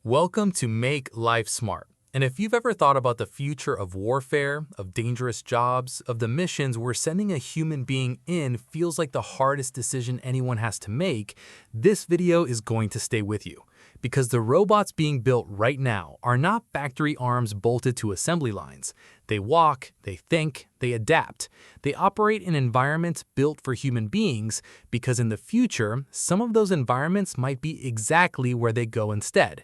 Welcome to Make Life Smart. And if you've ever thought about the future of warfare, of dangerous jobs, of the missions where sending a human being in feels like the hardest decision anyone has to make, this video is going to stay with you. Because the robots being built right now are not factory arms bolted to assembly lines. They walk, they think, they adapt. They operate in environments built for human beings because in the future, some of those environments might be exactly where they go instead.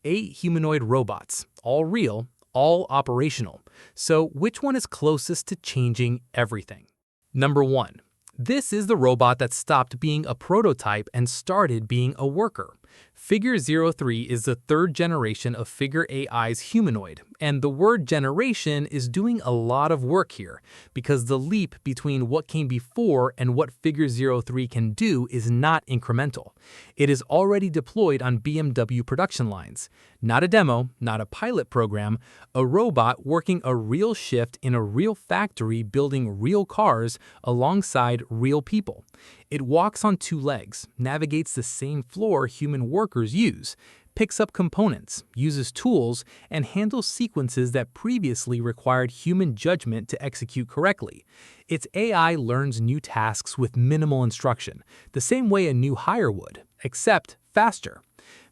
8 humanoid robots, all real, all operational. So which one is closest to changing everything? Number 1. This is the robot that stopped being a prototype and started being a worker. Figure 03 is the third generation of Figure AI's Humanoid, and the word generation is doing a lot of work here, because the leap between what came before and what Figure 03 can do is not incremental. It is already deployed on BMW production lines. Not a demo, not a pilot program, a robot working a real shift in a real factory building real cars alongside real people. It walks on 2 legs, navigates the same floor human workers use, picks up components, uses tools, and handles sequences that previously required human judgment to execute correctly. Its AI learns new tasks with minimal instruction, the same way a new hire would, except faster.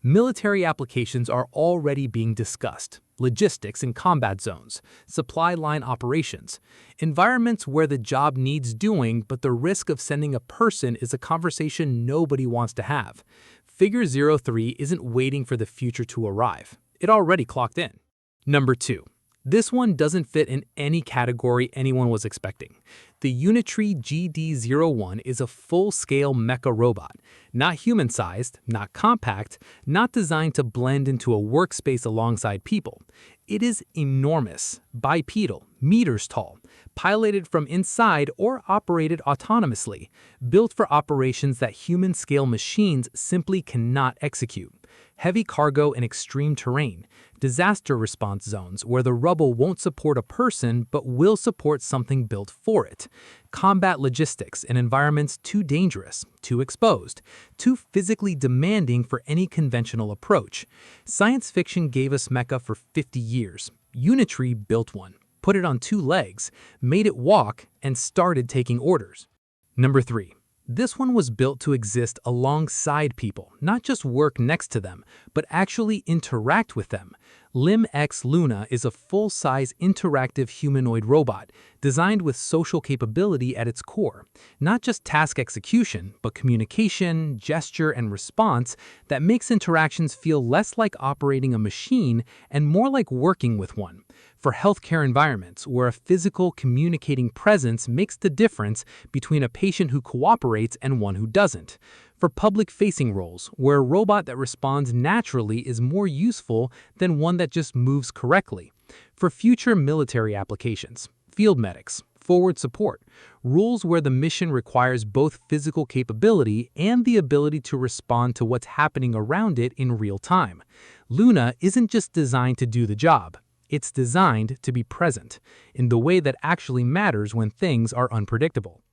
Military applications are already being discussed. Logistics in combat zones, supply line operations, environments where the job needs doing but the risk of sending a person is a conversation nobody wants to have. Figure 03 isn't waiting for the future to arrive. It already clocked in. Number 2. This one doesn't fit in any category anyone was expecting. The Unitree GD01 is a full-scale mecha robot, not human-sized, not compact, not designed to blend into a workspace alongside people. It is enormous, bipedal, meters tall, piloted from inside or operated autonomously, built for operations that human-scale machines simply cannot execute. Heavy cargo in extreme terrain, disaster response zones where the rubble won't support a person but will support something built for it, combat logistics in environments too dangerous, too exposed, too physically demanding for any conventional approach. Science fiction gave us mecha for 50 years. Unitree built one, put it on 2 legs, made it walk, and started taking orders. Number 3. This one was built to exist alongside people, not just work next to them, but actually interact with them. LimX Luna is a full-size interactive humanoid robot designed with social capability at its core. Not just task execution, but communication, gesture, and response that makes interactions feel less like operating a machine and more like working with one. For healthcare environments where a physical communicating presence makes the difference between a patient who cooperates and one who doesn't. For public-facing roles, where a robot that responds naturally is more useful than one that just moves correctly. For future military applications, field medics, forward support, roles where the mission requires both physical capability and the ability to respond to what's happening around it in real time. Luna isn't just designed to do the job. It's designed to be present, in the way that actually matters when things are unpredictable.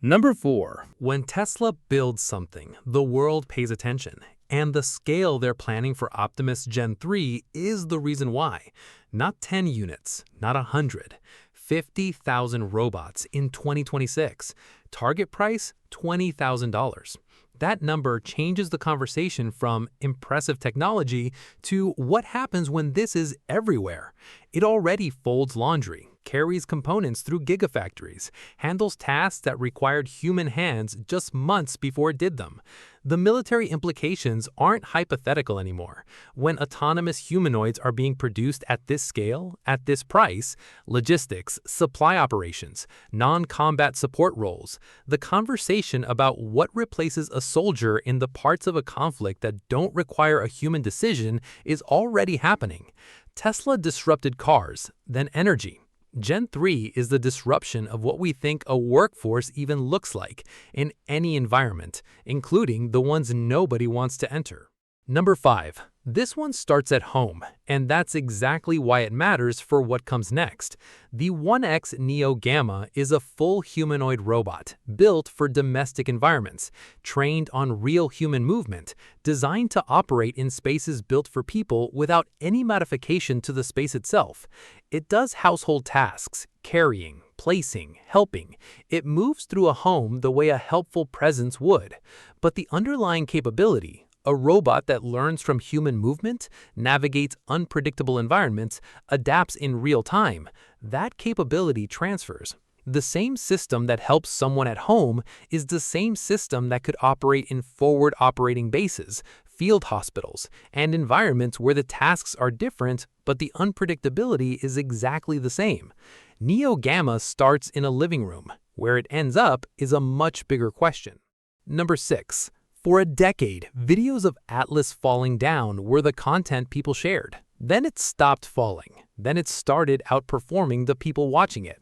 Number 4. When Tesla builds something, the world pays attention. And the scale they're planning for Optimus Gen 3 is the reason why. Not 10 units, not 100. 50,000 robots in 2026. Target price, $20,000. That number changes the conversation from impressive technology to what happens when this is everywhere. It already folds laundry, carries components through gigafactories, handles tasks that required human hands just months before it did them. The military implications aren't hypothetical anymore. When autonomous humanoids are being produced at this scale, at this price, logistics, supply operations, non-combat support roles, the conversation about what replaces a soldier in the parts of a conflict that don't require a human decision is already happening. Tesla disrupted cars, then energy. Gen 3 is the disruption of what we think a workforce even looks like in any environment, including the ones nobody wants to enter. Number 5. This one starts at home, and that's exactly why it matters for what comes next. The 1X Neo Gamma is a full humanoid robot built for domestic environments, trained on real human movement, designed to operate in spaces built for people without any modification to the space itself. It does household tasks, carrying, placing, helping. It moves through a home the way a helpful presence would. But the underlying capability, a robot that learns from human movement, navigates unpredictable environments, adapts in real time, that capability transfers. The same system that helps someone at home is the same system that could operate in forward operating bases, field hospitals, and environments where the tasks are different but the unpredictability is exactly the same. Neo Gamma starts in a living room. Where it ends up is a much bigger question. Number 6. For a decade, videos of Atlas falling down were the content people shared. Then it stopped falling. Then it started outperforming the people watching it.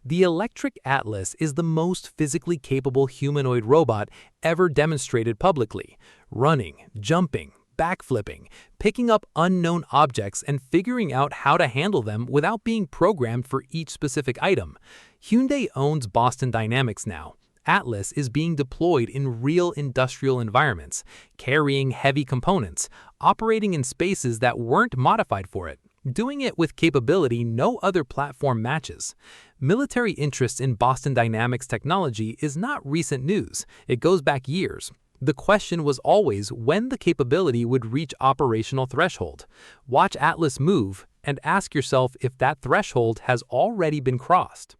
The Electric Atlas is the most physically capable humanoid robot ever demonstrated publicly, running, jumping, backflipping, picking up unknown objects and figuring out how to handle them without being programmed for each specific item. Hyundai owns Boston Dynamics now. Atlas is being deployed in real industrial environments, carrying heavy components, operating in spaces that weren't modified for it, doing it with capability no other platform matches. Military interest in Boston Dynamics technology is not recent news. It goes back years. The question was always when the capability would reach operational threshold. Watch Atlas move and ask yourself if that threshold has already been crossed.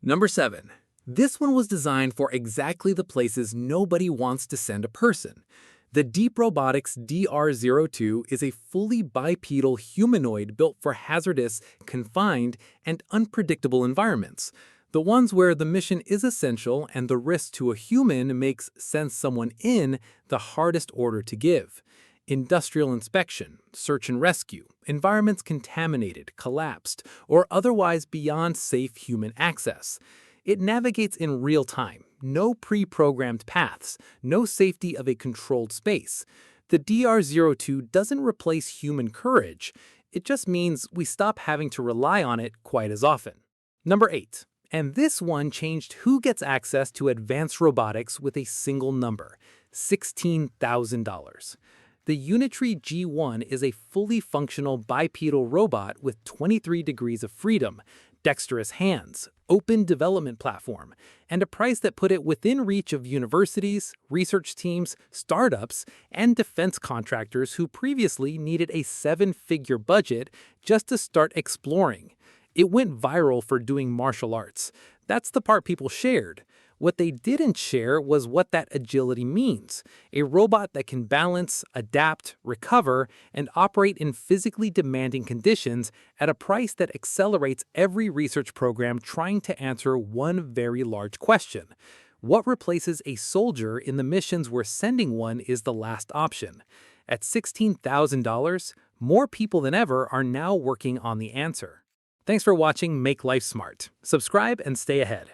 Number 7. This one was designed for exactly the places nobody wants to send a person. The Deep Robotics DR02 is a fully bipedal humanoid built for hazardous, confined, and unpredictable environments. The ones where the mission is essential and the risk to a human makes send someone in the hardest order to give. Industrial inspection, search and rescue, environments contaminated, collapsed, or otherwise beyond safe human access. It navigates in real time, no pre-programmed paths, no safety of a controlled space. The DR02 doesn't replace human courage. It just means we stop having to rely on it quite as often. Number 8. And this one changed who gets access to advanced robotics with a single number, $16,000. The Unitree G1 is a fully functional bipedal robot with 23 degrees of freedom, dexterous hands, open development platform, and a price that put it within reach of universities, research teams, startups, and defense contractors who previously needed a 7-figure budget just to start exploring. It went viral for doing martial arts. That's the part people shared. What they didn't share was what that agility means. A robot that can balance, adapt, recover, and operate in physically demanding conditions at a price that accelerates every research program trying to answer one very large question. What replaces a soldier in the missions where sending one is the last option? At $16,000, more people than ever are now working on the answer. Thanks for watching Make Life Smart. Subscribe and stay ahead.